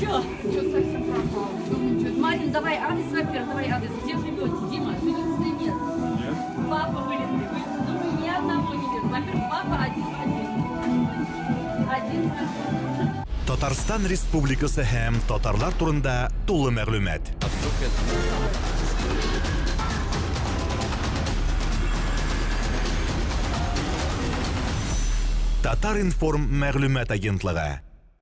Что совсем пропал? Марин, давай адрес, во-первых, давай адрес. Где живете? Дима, милиции нет. Нет. Папа вылезли. Думаю, ни одного не видно. Во-первых, папа один. Татарстан Республикасы һәм татарлар турында тулы мәгълүмат. Татар информ мәгълүмат агентлыгы.